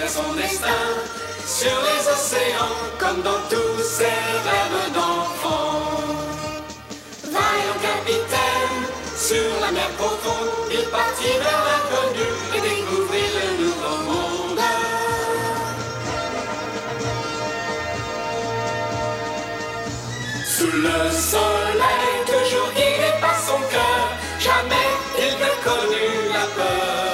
écrirait son destin sur les océans, comme dans tous ses rêves d'enfant. Vaillant capitaine, sur la mer profonde, il partit vers l'inconnu et découvrit le nouveau monde. Sous le soleil, toujours guidé par son cœur, jamais il ne connut la peur.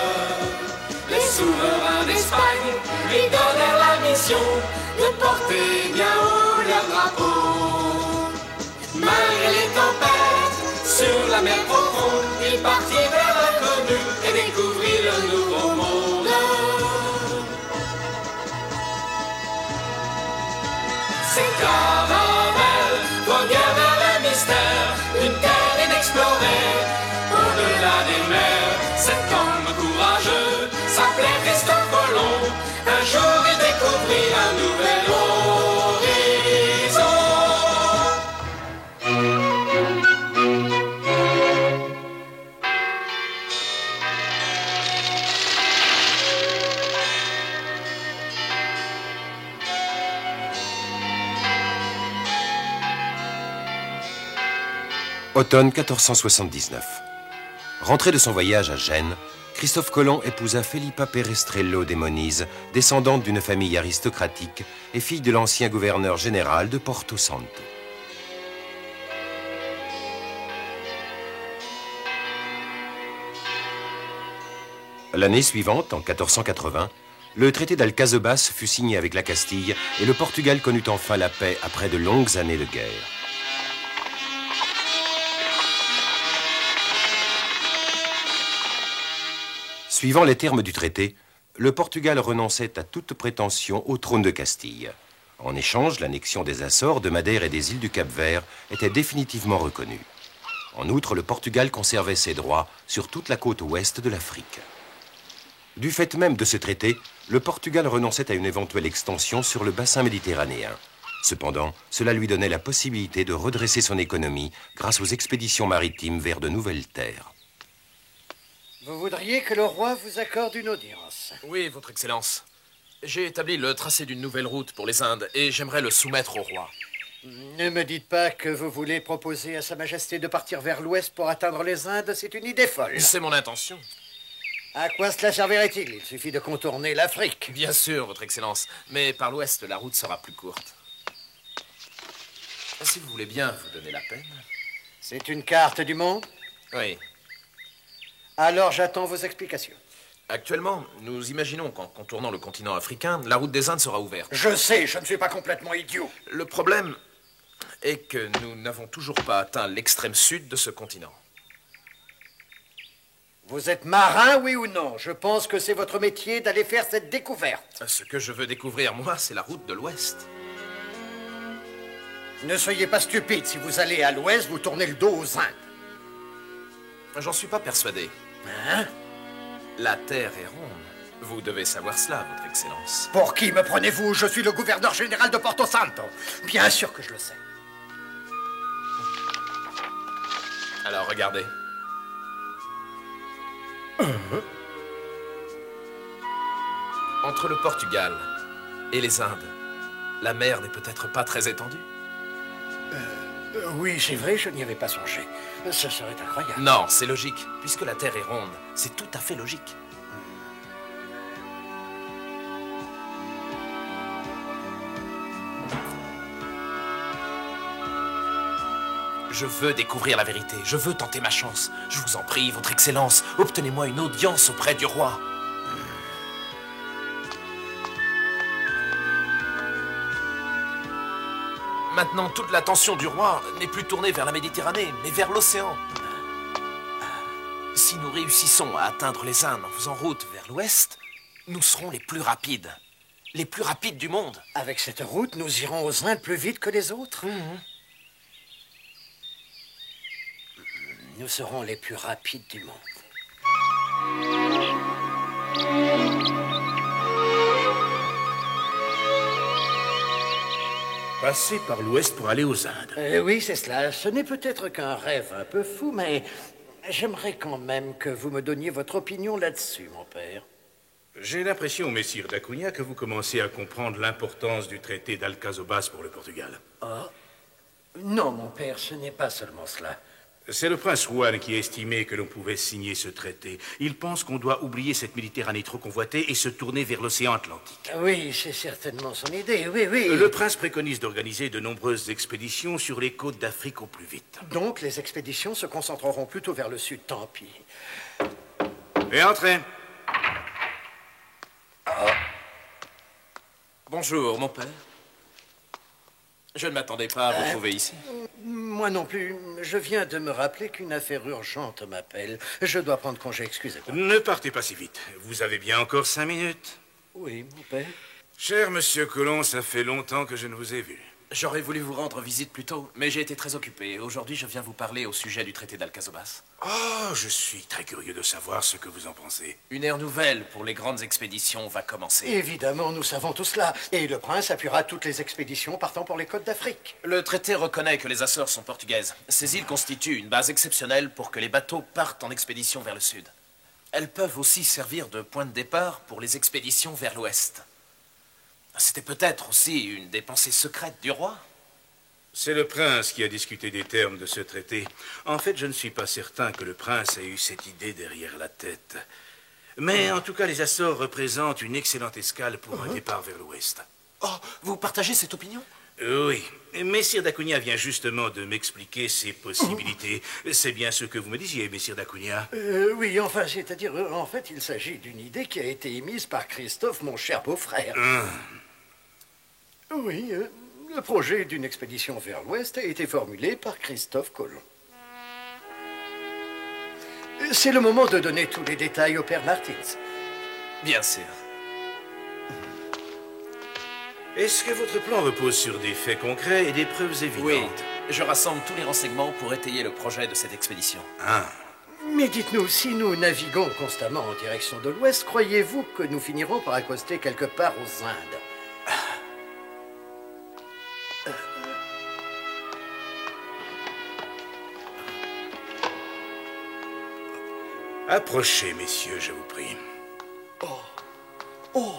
Les souverains d'Espagne lui donnèrent la mission de porter bien haut leur drapeau. Malgré les tempêtes, sur la mer profonde, il partit vers l'inconnu et découvrit le nouveau monde. Ces caravelles voguèrent vers le mystère d'une terre inexplorée, au-delà des mers. Cet homme courageux s'appelait Christophe Colomb. Un jour il découvrit un nouvel horizon. Automne 1479. Rentré de son voyage à Gênes, Christophe Colomb épousa Felipa Perestrello de Moniz, descendante d'une famille aristocratique et fille de l'ancien gouverneur général de Porto Santo. L'année suivante, en 1480, le traité d'Alcazobas fut signé avec la Castille et le Portugal connut enfin la paix après de longues années de guerre. Suivant les termes du traité, le Portugal renonçait à toute prétention au trône de Castille. En échange, l'annexion des Açores, de Madère et des îles du Cap-Vert était définitivement reconnue. En outre, le Portugal conservait ses droits sur toute la côte ouest de l'Afrique. Du fait même de ce traité, le Portugal renonçait à une éventuelle extension sur le bassin méditerranéen. Cependant, cela lui donnait la possibilité de redresser son économie grâce aux expéditions maritimes vers de nouvelles terres. Vous voudriez que le roi vous accorde une audience? Oui, votre Excellence. J'ai établi le tracé d'une nouvelle route pour les Indes et j'aimerais le soumettre au roi. Ne me dites pas que vous voulez proposer à Sa Majesté de partir vers l'ouest pour atteindre les Indes, c'est une idée folle. C'est mon intention. À quoi cela servirait-il? Il suffit de contourner l'Afrique. Bien sûr, votre Excellence, mais par l'ouest, la route sera plus courte. Si vous voulez bien vous donner la peine. C'est une carte du monde? Oui. Alors j'attends vos explications. Actuellement, nous imaginons qu'en contournant le continent africain, la route des Indes sera ouverte. Je sais, je ne suis pas complètement idiot. Le problème est que nous n'avons toujours pas atteint l'extrême sud de ce continent. Vous êtes marin, oui ou non? Je pense que c'est votre métier d'aller faire cette découverte. Ce que je veux découvrir, moi, c'est la route de l'ouest. Ne soyez pas stupide. Si vous allez à l'ouest, vous tournez le dos aux Indes. J'en suis pas persuadé. Hein? La terre est ronde. Vous devez savoir cela, votre Excellence. Pour qui me prenez-vous? Je suis le gouverneur général de Porto Santo. Bien sûr que je le sais. Alors, regardez. Entre le Portugal et les Indes, la mer n'est peut-être pas très étendue. Oui, c'est vrai, je n'y avais pas songé. Ce serait incroyable. Non, c'est logique. Puisque la Terre est ronde, c'est tout à fait logique. Je veux découvrir la vérité. Je veux tenter ma chance. Je vous en prie, votre Excellence, obtenez-moi une audience auprès du roi. Maintenant, toute l'attention du roi n'est plus tournée vers la Méditerranée, mais vers l'océan. Si nous réussissons à atteindre les Indes en faisant route vers l'ouest, nous serons les plus rapides. Les plus rapides du monde. Avec cette route, nous irons aux Indes plus vite que les autres. Nous serons les plus rapides du monde. Passer par l'ouest pour aller aux Indes. Oui, c'est cela. Ce n'est peut-être qu'un rêve un peu fou, mais j'aimerais quand même que vous me donniez votre opinion là-dessus, mon père. J'ai l'impression, messire d'Acunha, que vous commencez à comprendre l'importance du traité d'Alcazobas pour le Portugal. Ah, non, mon père, ce n'est pas seulement cela. C'est le prince Juan qui a estimé que l'on pouvait signer ce traité. Il pense qu'on doit oublier cette Méditerranée trop convoitée et se tourner vers l'océan Atlantique. Oui, c'est certainement son idée, oui, oui. Le prince préconise d'organiser de nombreuses expéditions sur les côtes d'Afrique au plus vite. Donc, les expéditions se concentreront plutôt vers le sud, tant pis. Et entrez. Bonjour, mon père. Je ne m'attendais pas à vous trouver ici. Moi non plus. Je viens de me rappeler qu'une affaire urgente m'appelle. Je dois prendre congé, excusez-moi. Ne partez pas si vite. Vous avez bien encore 5 minutes. Oui, mon père. Cher monsieur Colomb, ça fait longtemps que je ne vous ai vu. J'aurais voulu vous rendre visite plus tôt, mais j'ai été très occupé. Aujourd'hui, je viens vous parler au sujet du traité d'Alcazobas. Oh, je suis très curieux de savoir ce que vous en pensez. Une ère nouvelle pour les grandes expéditions va commencer. Évidemment, nous savons tout cela. Et le prince appuiera toutes les expéditions partant pour les côtes d'Afrique. Le traité reconnaît que les Açores sont portugaises. Ces îles constituent une base exceptionnelle pour que les bateaux partent en expédition vers le sud. Elles peuvent aussi servir de point de départ pour les expéditions vers l'ouest. C'était peut-être aussi une des pensées secrètes du roi. C'est le prince qui a discuté des termes de ce traité. En fait, je ne suis pas certain que le prince ait eu cette idée derrière la tête. Mais en tout cas, les Açores représentent une excellente escale pour un départ vers l'ouest. Oh, vous partagez cette opinion? Oui. Messire d'Acunha vient justement de m'expliquer ses possibilités. C'est bien ce que vous me disiez, messire d'Acunha. Oui, enfin, c'est-à-dire, en fait, il s'agit d'une idée qui a été émise par Christophe, mon cher beau-frère. Oui, le projet d'une expédition vers l'ouest a été formulé par Christophe Colomb. C'est le moment de donner tous les détails au père Martins. Bien sûr. Est-ce que votre plan repose sur des faits concrets et des preuves évidentes? Oui, je rassemble tous les renseignements pour étayer le projet de cette expédition. Mais dites-nous, si nous naviguons constamment en direction de l'ouest, croyez-vous que nous finirons par accoster quelque part aux Indes? Approchez, messieurs, je vous prie. Oh!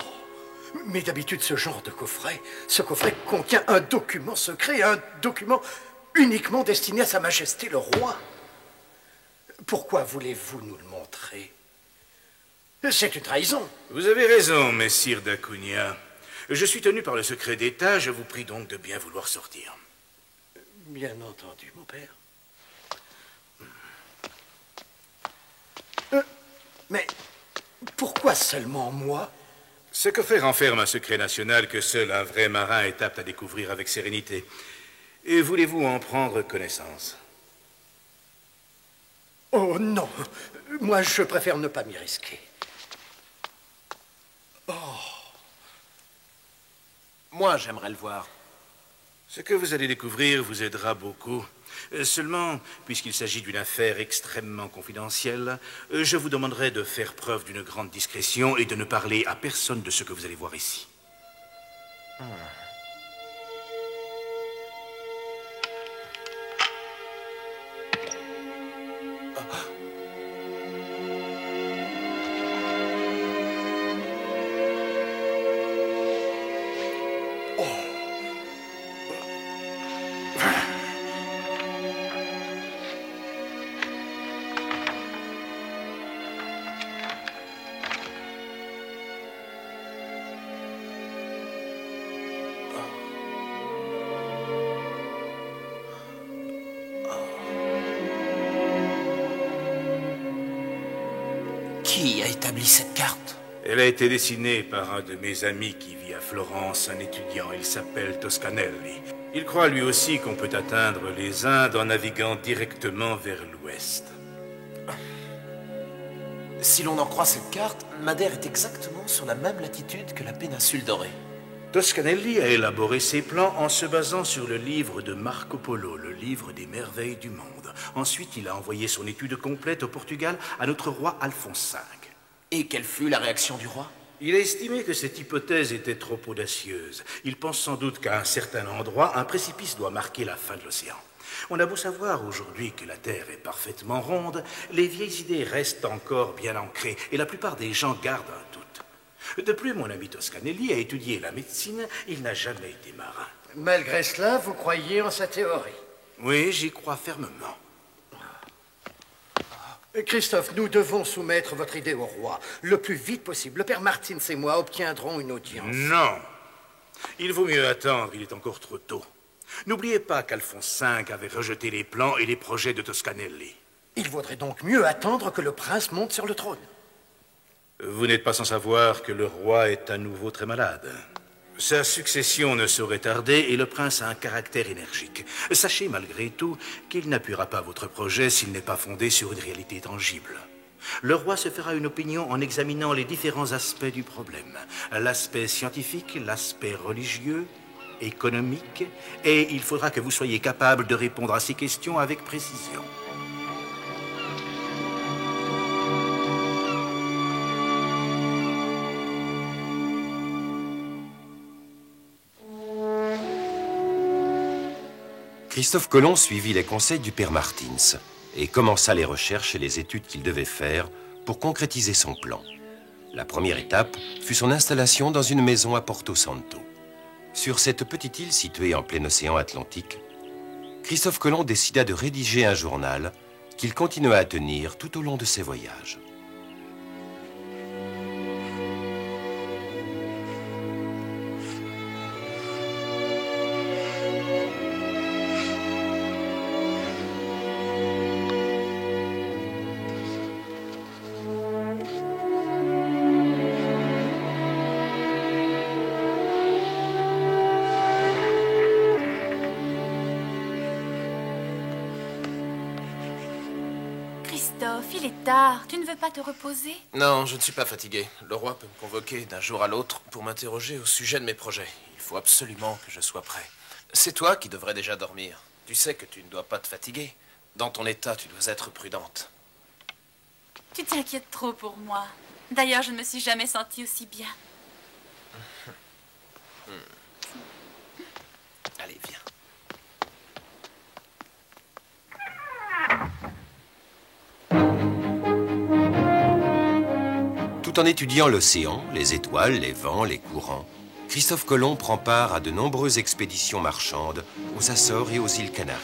Mais d'habitude, ce coffret contient un document secret, un document uniquement destiné à Sa Majesté le Roi. Pourquoi voulez-vous nous le montrer? C'est une trahison. Vous avez raison, messire d'Acunha. Je suis tenu par le secret d'État, je vous prie donc de bien vouloir sortir. Bien entendu, mon père. Mais pourquoi seulement moi? Ce coffret renferme un secret national que seul un vrai marin est apte à découvrir avec sérénité. Et voulez-vous en prendre connaissance? Oh non, moi je préfère ne pas m'y risquer. Moi, j'aimerais le voir. Ce que vous allez découvrir vous aidera beaucoup. Seulement, puisqu'il s'agit d'une affaire extrêmement confidentielle, je vous demanderai de faire preuve d'une grande discrétion et de ne parler à personne de ce que vous allez voir ici. Qui a établi cette carte? Elle a été dessinée par un de mes amis qui vit à Florence, un étudiant. Il s'appelle Toscanelli. Il croit lui aussi qu'on peut atteindre les Indes en naviguant directement vers l'ouest. Si l'on en croit cette carte, Madère est exactement sur la même latitude que la péninsule dorée. Toscanelli a élaboré ses plans en se basant sur le livre de Marco Polo, le livre des merveilles du monde. Ensuite, il a envoyé son étude complète au Portugal à notre roi Alphonse V. Et quelle fut la réaction du roi? Il a estimé que cette hypothèse était trop audacieuse. Il pense sans doute qu'à un certain endroit, un précipice doit marquer la fin de l'océan. On a beau savoir aujourd'hui que la Terre est parfaitement ronde, les vieilles idées restent encore bien ancrées et la plupart des gens gardent un doute. De plus, mon ami Toscanelli a étudié la médecine, il n'a jamais été marin. Malgré cela, vous croyez en sa théorie? Oui, j'y crois fermement. Christophe, nous devons soumettre votre idée au roi le plus vite possible. Le père Martins et moi obtiendrons une audience. Non. Il vaut mieux attendre, il est encore trop tôt. N'oubliez pas qu'Alphonse V avait rejeté les plans et les projets de Toscanelli. Il vaudrait donc mieux attendre que le prince monte sur le trône. Vous n'êtes pas sans savoir que le roi est à nouveau très malade. Sa succession ne saurait tarder et le prince a un caractère énergique. Sachez malgré tout qu'il n'appuiera pas votre projet s'il n'est pas fondé sur une réalité tangible. Le roi se fera une opinion en examinant les différents aspects du problème. L'aspect scientifique, l'aspect religieux, économique, et il faudra que vous soyez capable de répondre à ces questions avec précision. Christophe Colomb suivit les conseils du père Martins et commença les recherches et les études qu'il devait faire pour concrétiser son plan. La première étape fut son installation dans une maison à Porto Santo. Sur cette petite île située en plein océan Atlantique, Christophe Colomb décida de rédiger un journal qu'il continua à tenir tout au long de ses voyages. Christophe, il est tard. Tu ne veux pas te reposer? Non, je ne suis pas fatigué. Le roi peut me convoquer d'un jour à l'autre pour m'interroger au sujet de mes projets. Il faut absolument que je sois prêt. C'est toi qui devrais déjà dormir. Tu sais que tu ne dois pas te fatiguer. Dans ton état, tu dois être prudente. Tu t'inquiètes trop pour moi. D'ailleurs, je ne me suis jamais sentie aussi bien. Allez, viens. Tout en étudiant l'océan, les étoiles, les vents, les courants, Christophe Colomb prend part à de nombreuses expéditions marchandes aux Açores et aux îles Canaries.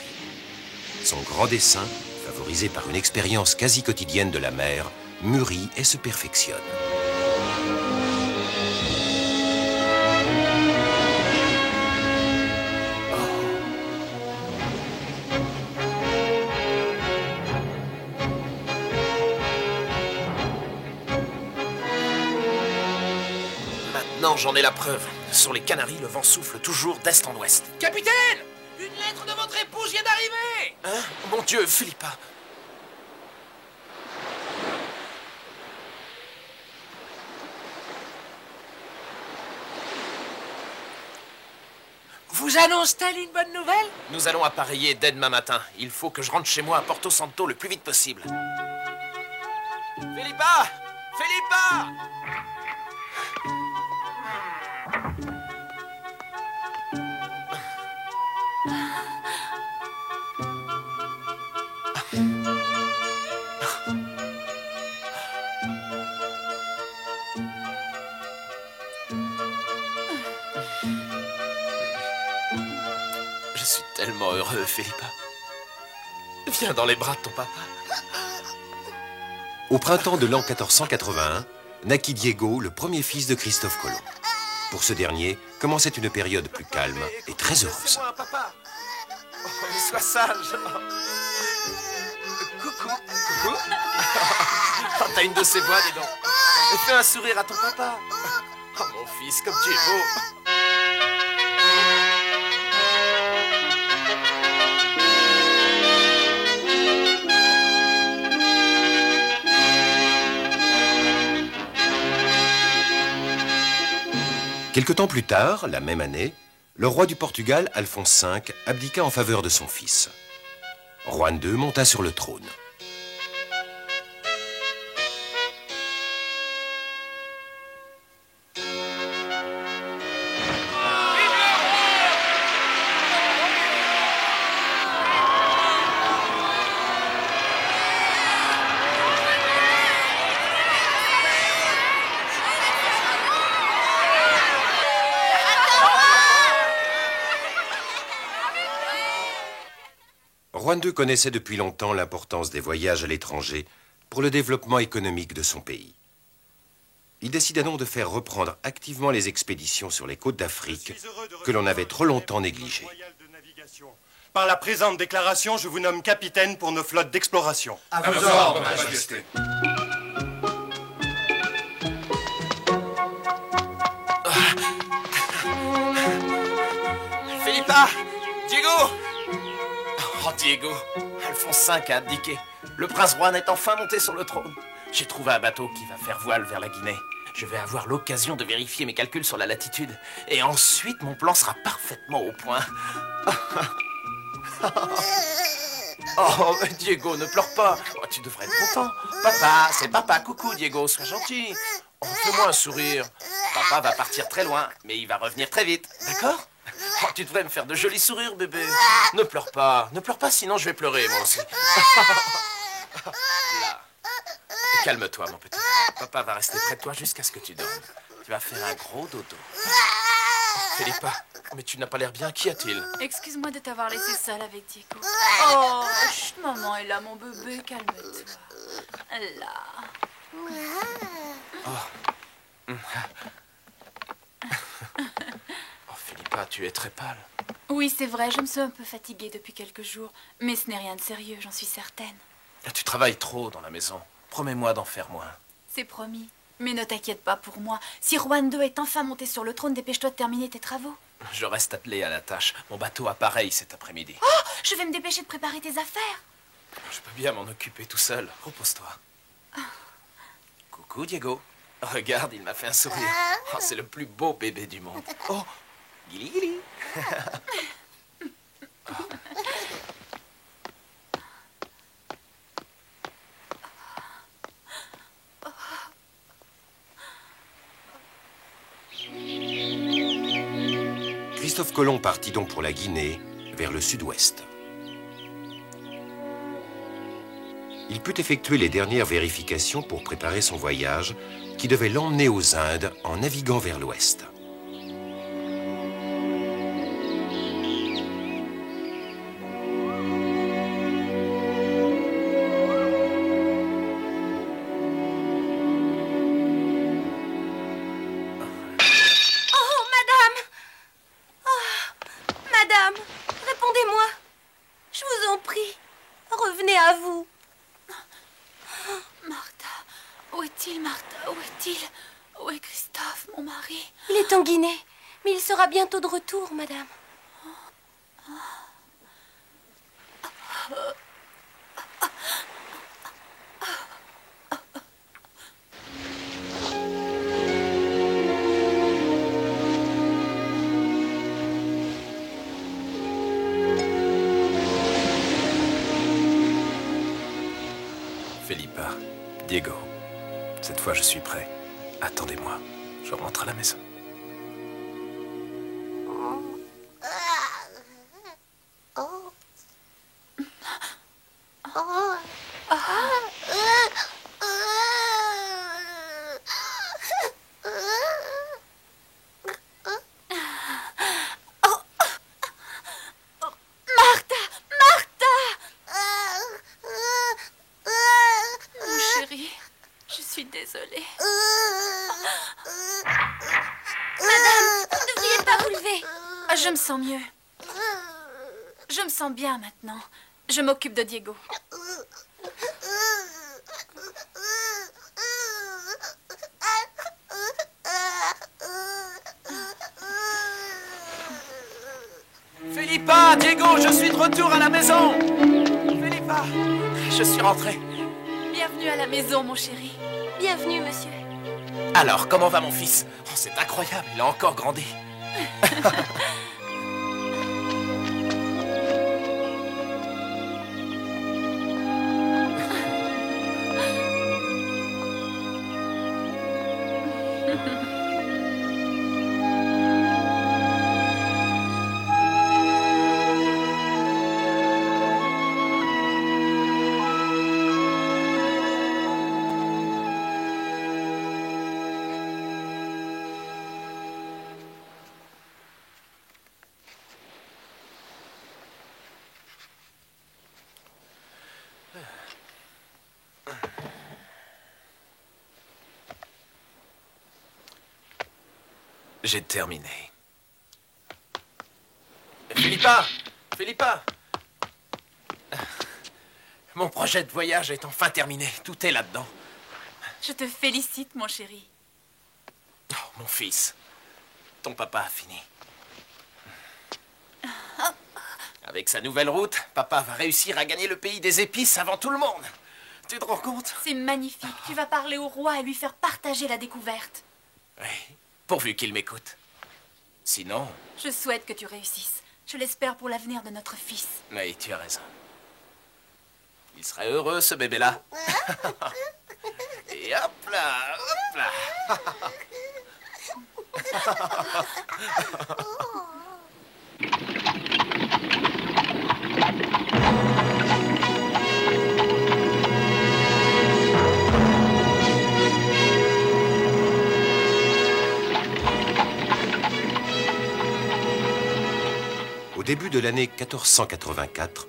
Son grand dessin, favorisé par une expérience quasi quotidienne de la mer, mûrit et se perfectionne. Maintenant, j'en ai la preuve. Sur les Canaries, le vent souffle toujours d'est en ouest. Capitaine! Une lettre de votre épouse vient d'arriver! Hein? Mon Dieu, Philippa! Vous annonce-t-elle une bonne nouvelle? Nous allons appareiller dès demain matin. Il faut que je rentre chez moi à Porto Santo le plus vite possible. Philippa! Philippa! Je suis tellement heureux, Philippa. Viens dans les bras de ton papa. Au printemps de l'an 1481, naquit Diego, le premier fils de Christophe Colomb. Pour ce dernier, commençait une période plus calme et très heureuse. C'est moi, papa. Oh, sois sage. Coucou. Coucou. Oh, t'as une de ces voix, dis donc. Et fais un sourire à ton papa. Oh, mon fils, comme tu es beau. Quelque temps plus tard, la même année, le roi du Portugal, Alphonse V, abdiqua en faveur de son fils. Juan II monta sur le trône. Juan II connaissait depuis longtemps l'importance des voyages à l'étranger pour le développement économique de son pays. Il décida donc de faire reprendre activement les expéditions sur les côtes d'Afrique que l'on avait trop longtemps négligées. Par la présente déclaration, je vous nomme capitaine pour nos flottes d'exploration. À vos ordres, Majesté. Philippa! Diego! Oh, Diego, Alphonse V a abdiqué. Le prince Juan est enfin monté sur le trône. J'ai trouvé un bateau qui va faire voile vers la Guinée. Je vais avoir l'occasion de vérifier mes calculs sur la latitude. Et ensuite, mon plan sera parfaitement au point. Oh, Diego, ne pleure pas. Oh, tu devrais être content. Papa, c'est papa. Coucou, Diego, sois gentil. Oh, fais-moi un sourire. Papa va partir très loin, mais il va revenir très vite. D'accord? Oh, tu devrais me faire de jolis sourires, bébé. Ne pleure pas, sinon je vais pleurer, moi aussi. Là. Calme-toi, mon petit. Papa va rester près de toi jusqu'à ce que tu dormes. Tu vas faire un gros dodo. Philippa, mais tu n'as pas l'air bien. Qu'y a-t-il? Excuse-moi de t'avoir laissé seule avec Diego. Oh, chut, maman est là, mon bébé, calme-toi. Là. Oh, Philippa, tu es très pâle. Oui, c'est vrai, je me suis un peu fatiguée depuis quelques jours. Mais ce n'est rien de sérieux, j'en suis certaine. Tu travailles trop dans la maison. Promets-moi d'en faire moins. C'est promis. Mais ne t'inquiète pas pour moi. Si Juan II est enfin monté sur le trône, dépêche-toi de terminer tes travaux. Je reste attelé à la tâche. Mon bateau appareille cet après-midi. Oh, je vais me dépêcher de préparer tes affaires. Je peux bien m'en occuper tout seul. Repose-toi. Coucou, Diego. Regarde, il m'a fait un sourire. Oh, c'est le plus beau bébé du monde. Oh, Gili Gili. Christophe Colomb partit donc pour la Guinée, vers le sud-ouest. Il put effectuer les dernières vérifications pour préparer son voyage, qui devait l'emmener aux Indes en naviguant vers l'ouest. En Guinée, mais il sera bientôt de retour, madame. Philippa, Diego, cette fois je suis prêt. Attendez-moi, je rentre à la maison. Désolée. Madame, vous ne devriez pas vous lever. Je me sens mieux. Je me sens bien maintenant. Je m'occupe de Diego. Philippa, Diego, je suis de retour à la maison. Philippa, je suis rentré. Bienvenue à la maison, mon chéri. Bienvenue, monsieur. Alors, comment va mon fils? Oh, c'est incroyable, il a encore grandi. J'ai terminé. Philippa! Philippa! Mon projet de voyage est enfin terminé. Tout est là-dedans. Je te félicite, mon chéri. Oh, mon fils. Ton papa a fini. Avec sa nouvelle route, papa va réussir à gagner le pays des épices avant tout le monde. Tu te rends compte? C'est magnifique. Tu vas parler au roi et lui faire partager la découverte. Oui, pourvu qu'il m'écoute. Sinon... Je souhaite que tu réussisses. Je l'espère pour l'avenir de notre fils. Oui, tu as raison. Il serait heureux, ce bébé-là. Et hop là, hop là. Au début de l'année 1484,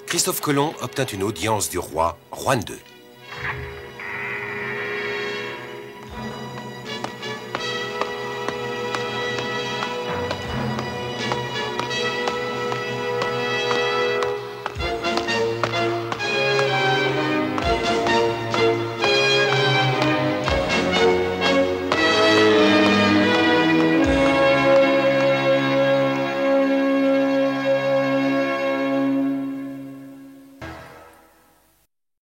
Christophe Colomb obtint une audience du roi Juan II.